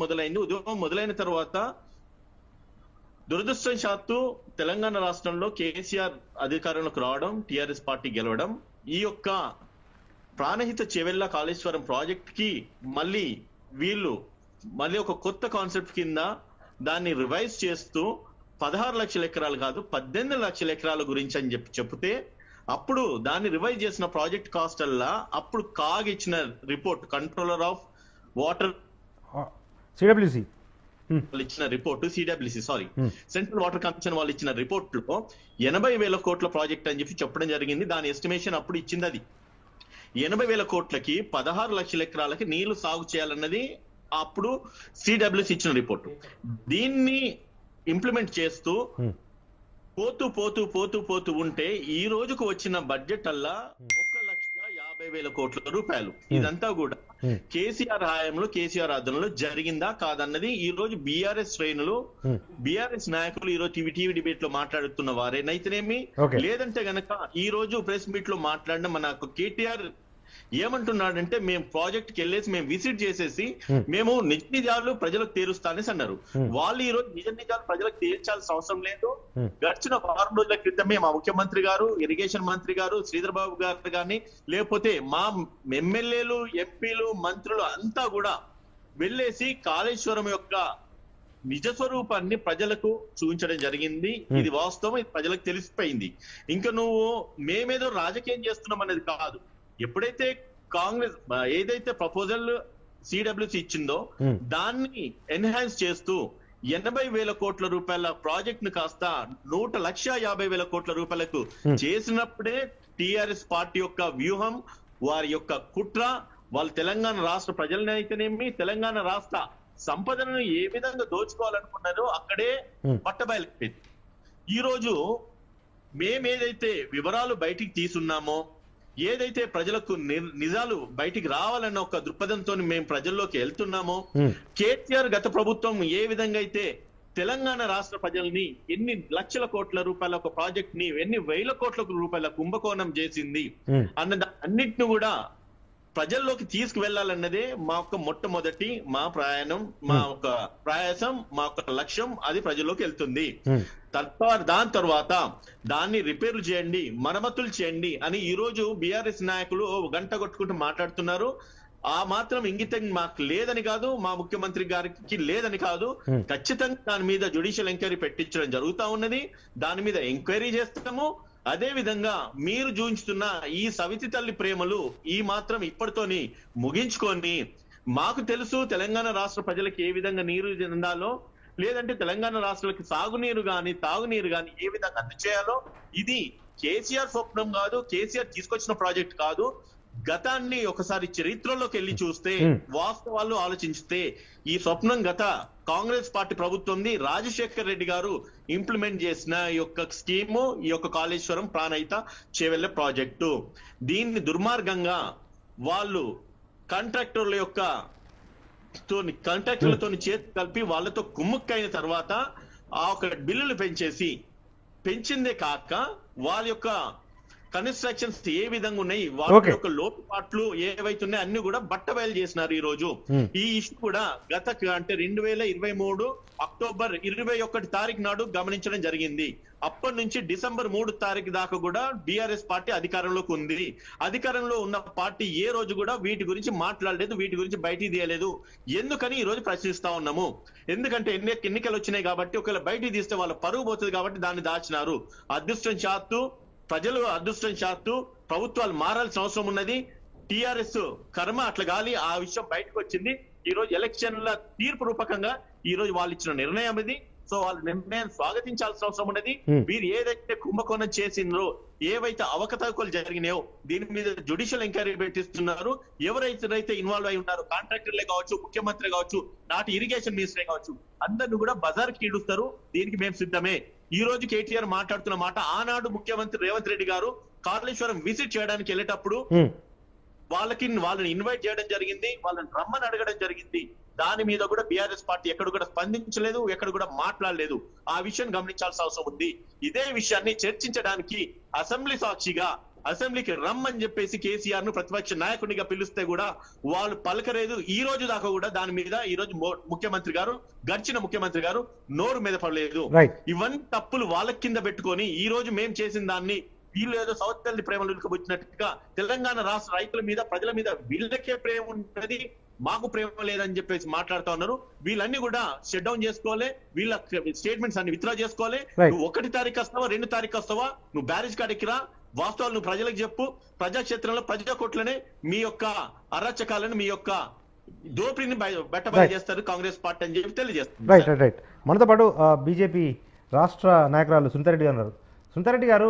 మొదలైంది. ఉద్యమం మొదలైన తర్వాత దురదృష్టవశాత్తు తెలంగాణ రాష్ట్రంలో కేసీఆర్ అధికారంలోకి రావడం, టిఆర్ఎస్ పార్టీ గెలవడం, ఈ యొక్క ప్రాణహిత చెవెళ్ళ కాళేశ్వరం ప్రాజెక్ట్ కి వీళ్ళు ఒక కొత్త కాన్సెప్ట్ కింద దాన్ని రివైజ్ చేస్తూ 16 లక్షల ఎకరాలు కాదు 18 లక్షల ఎకరాల గురించి అని చెప్తే అప్పుడు దాన్ని రివైజ్ చేసిన ప్రాజెక్ట్ కాస్ట్ అల్లా అప్పుడు కాగ్ ఇచ్చిన report, controller of water CWC ఇచ్చిన report, CWC sorry central water commission వాళ్ళు ఇచ్చిన రిపోర్ట్ లో 80,000 కోట్ల ప్రాజెక్ట్ అని చెప్పడం జరిగింది. దాని ఎస్టిమేషన్ అప్పుడు ఇచ్చింది. అది 80,000 కోట్లకి 16 లక్షల ఎకరాలకి నీళ్లు సాగు చేయాలన్నది అప్పుడు సిడబ్ల్యూసి ఇచ్చిన రిపోర్టు. దీన్ని ఇంప్లిమెంట్ చేస్తూ పోతూ ఉంటే ఈ రోజుకు వచ్చిన బడ్జెట్ అల్లా 1,50,000 కోట్ల రూపాయలు. ఇదంతా కూడా కేసీఆర్ హయాంలో, కేసీఆర్ ఆధ్వర్యంలో జరిగిందా కాదన్నది ఈ రోజు బీఆర్ఎస్ శ్రేణులు, బీఆర్ఎస్ నాయకులు ఈ రోజు టీవీ డిబేట్ లో మాట్లాడుతున్న వారేనైతేనేమి, లేదంటే గనక ఈ రోజు ప్రెస్ మీట్ లో మాట్లాడిన మన కేటీఆర్ ఏమంటున్నాడంటే మేము ప్రాజెక్ట్ కి వెళ్ళేసి మేము విజిట్ చేసేసి మేము నిజ నిజాలు ప్రజలకు తీరుస్తానేసి అన్నారు. వాళ్ళు ఈ రోజు నిజ నిజాలు ప్రజలకు తీర్చాల్సిన అవసరం లేదు. గడిచిన 6 రోజుల క్రితమే మా ముఖ్యమంత్రి గారు, ఇరిగేషన్ మంత్రి గారు, శ్రీధర్ బాబు గారు కానీ, లేకపోతే మా ఎమ్మెల్యేలు, ఎంపీలు, మంత్రులు అంతా కూడా వెళ్ళేసి కాళేశ్వరం యొక్క నిజ స్వరూపాన్ని ప్రజలకు చూపించడం జరిగింది. ఇది వాస్తవం, ఇది ప్రజలకు తెలిసిపోయింది. ఇంకా నువ్వు మేమేదో రాజకీయం చేస్తున్నాం అనేది కాదు. ఎప్పుడైతే కాంగ్రెస్ ఏదైతే ప్రపోజల్ సిడబ్ల్యూసి ఇచ్చిందో దాన్ని ఎన్హాన్స్ చేస్తూ 80,000 కోట్ల రూపాయల ప్రాజెక్ట్ ను కాస్త 1,50,000 కోట్ల రూపాయలకు చేసినప్పుడే టిఆర్ఎస్ పార్టీ యొక్క వ్యూహం, వారి యొక్క కుట్ర, వాళ్ళు తెలంగాణ రాష్ట్ర ప్రజలని అయితేనేమి, తెలంగాణ రాష్ట్ర సంపదను ఏ విధంగా దోచుకోవాలనుకున్నారో అక్కడే పట్టబయలుపోయింది. ఈ రోజు మేమేదైతే వివరాలు బయటికి తీసున్నామో, ఏదైతే ప్రజలకు నిజాలు బయటికి రావాలన్న ఒక దృక్పథంతో మేము ప్రజల్లోకి వెళ్తున్నామో, కేసీఆర్ గత ప్రభుత్వం ఏ విధంగా అయితే తెలంగాణ రాష్ట్ర ప్రజల్ని ఎన్ని లక్షల కోట్ల రూపాయల ఒక ప్రాజెక్ట్ ని ఎన్ని వేల కోట్ల రూపాయల కుంభకోణం చేసింది అన్న అన్నిటిని కూడా ప్రజల్లోకి తీసుకువెళ్లాలన్నదే మా యొక్క మొట్టమొదటి మా ప్రయాణం, మా ఒక ప్రయాసం, మా యొక్క లక్ష్యం. అది ప్రజల్లోకి వెళ్తుంది. దాని తర్వాత దాన్ని రిపేర్లు చేయండి, మరమ్మతులు చేయండి అని ఈ రోజు బీఆర్ఎస్ నాయకులు గంట కొట్టుకుంటూ మాట్లాడుతున్నారు. ఆ మాత్రం ఇంగితం మాకు లేదని కాదు, మా ముఖ్యమంత్రి గారికి లేదని కాదు. ఖచ్చితంగా దాని మీద జ్యుడిషియల్ ఎంక్వైరీ పెట్టించడం జరుగుతా ఉన్నది. దాని మీద ఎంక్వైరీ చేస్తాము. అదే విధంగా మీరు చూపించుతున్న ఈ సవితి తల్లి ప్రేమలు ఈ మాత్రం ఇప్పటితోని ముగించుకొని, మాకు తెలుసు తెలంగాణ రాష్ట్ర ప్రజలకు ఏ విధంగా నీరు చెందాలో, లేదంటే తెలంగాణ రాష్ట్రాలకి సాగునీరు గాని తాగునీరు గాని ఏ విధంగా అందచేయాలో. ఇది కేసీఆర్ స్వప్నం కాదు, కేసీఆర్ తీసుకొచ్చిన ప్రాజెక్ట్ కాదు. గతాన్ని ఒకసారి చరిత్రలోకి వెళ్ళి చూస్తే, వాస్తవాలు ఆలోచిస్తే ఈ స్వప్నం గత కాంగ్రెస్ పార్టీ ప్రభుత్వంది. రాజశేఖర్ రెడ్డి గారు ఇంప్లిమెంట్ చేసిన ఈ యొక్క స్కీము, ఈ యొక్క కాళేశ్వరం ప్రాణహిత చెవెళ్ళ ప్రాజెక్టు, దీన్ని దుర్మార్గంగా వాళ్ళు కాంట్రాక్టర్లతో చేతి కలిపి వాళ్ళతో కుమ్ముక్కైన తర్వాత ఆ ఒక బిల్లులు పెంచిందే కాక వాళ్ళ యొక్క కన్స్ట్రక్షన్స్ ఏ విధంగా ఉన్నాయి, వాటి యొక్క లోటుపాట్లు ఏవైతున్నాయి అన్ని కూడా బట్టబయలు చేసినారు. ఈ రోజు ఈ ఇష్యూ కూడా గత అంటే 2023 అక్టోబర్ 21 తారీఖు నాడు గమనించడం జరిగింది. అప్పటి నుంచి డిసెంబర్ 3 తారీఖు దాకా కూడా బీఆర్ఎస్ పార్టీ అధికారంలోకి ఉంది. అధికారంలో ఉన్న పార్టీ ఏ రోజు కూడా వీటి గురించి మాట్లాడలేదు, వీటి గురించి బయటికి తీయలేదు. ఎందుకని ఈ రోజు ప్రశ్నిస్తా ఉన్నాము. ఎందుకంటే ఎన్నికలు వచ్చినాయి కాబట్టి, ఒకవేళ బయటికి తీస్తే వాళ్ళ పరువు పోతుంది కాబట్టి దాన్ని దాచినారు. అదృష్టం శాత్తు ప్రభుత్వాలు మారాల్సిన అవసరం ఉన్నది. టిఆర్ఎస్ కర్మ అట్లా గాలి ఆ విషయం బయటకు వచ్చింది. ఈ రోజు ఎలక్షన్ల తీర్పు రూపకంగా ఈ రోజు వాళ్ళు ఇచ్చిన నిర్ణయం ఇది. సో వాళ్ళ నిర్ణయం స్వాగతించాల్సిన అవసరం ఉన్నది. వీరు ఏదైతే కుంభకోణం చేసిందో, ఏవైతే అవకతవకలు జరిగినాయో దీని మీద జ్యుడిషియల్ ఎంక్వైరీ పెట్టిస్తున్నారు. ఎవరైతే ఇన్వాల్వ్ అయి ఉన్నారు, కాంట్రాక్టర్లే కావచ్చు, ముఖ్యమంత్రి కావచ్చు, నాటి ఇరిగేషన్ మినిస్టరే కావచ్చు, అందరిని కూడా బజార్కి ఈడుస్తారు. దీనికి మేము సిద్ధమే. ఈ రోజు కేటీఆర్ మాట్లాడుతున్న మాట, ఆనాడు ముఖ్యమంత్రి రేవంత్ రెడ్డి గారు కాళేశ్వరం విజిట్ చేయడానికి వెళ్ళేటప్పుడు వాళ్ళని ఇన్వైట్ చేయడం జరిగింది, వాళ్ళని రమ్మని అడగడం జరిగింది. దాని మీద కూడా బీఆర్ఎస్ పార్టీ ఎక్కడ కూడా స్పందించలేదు, ఎక్కడ కూడా మాట్లాడలేదు. ఆ విషయం గమనించాల్సిన అవసరం ఉంది. ఇదే విషయాన్ని చర్చించడానికి అసెంబ్లీ సాక్షిగా అసెంబ్లీకి రమ్మని చెప్పేసి కేసీఆర్ ను ప్రతిపక్ష నాయకుడిగా పిలిస్తే కూడా వాళ్ళు పలకలేదు. ఈ రోజు దాకా కూడా దాని మీద ఈ రోజు ముఖ్యమంత్రి గారు గడిచిన ముఖ్యమంత్రి గారు నోరు మీద పడలేదు. ఇవన్నీ తప్పులు వాళ్ళ కింద పెట్టుకొని ఈ రోజు మేం చేసిన దాన్ని వీళ్ళు ఏదో సౌత్ తల్లి ప్రేమలు వచ్చినట్టుగా తెలంగాణ రాష్ట్ర రైతుల మీద ప్రజల మీద వీళ్ళకే ప్రేమ ఉంటది, మాకు ప్రేమ లేదని చెప్పేసి మాట్లాడుతా ఉన్నారు. వీళ్ళన్ని కూడా షట్ డౌన్ చేసుకోవాలి, వీళ్ళ స్టేట్మెంట్స్ అన్ని విత్డ్రా చేసుకోవాలి. నువ్వు 1 తారీఖు వస్తావా 2 తారీఖు వస్తావా, నువ్వు బ్యారేజ్ కాడికి రా, వాస్తవాలు నువ్వు ప్రజలకు చెప్పు. ప్రజాక్షేత్రంలో ప్రజా కోట్లనే మీ యొక్క అరాచకాలను మీ యొక్క దోపిడిని బట్టబయలు చేస్తారు కాంగ్రెస్ పార్టీ అని చెప్పి తెలియజేస్తారు. రైట్ రైట్ రైట్ మనతో పాటు బీజేపీ రాష్ట్ర నాయకురాలు సునీతారెడ్డి గారు ఉన్నారు. సునీతారెడ్డి గారు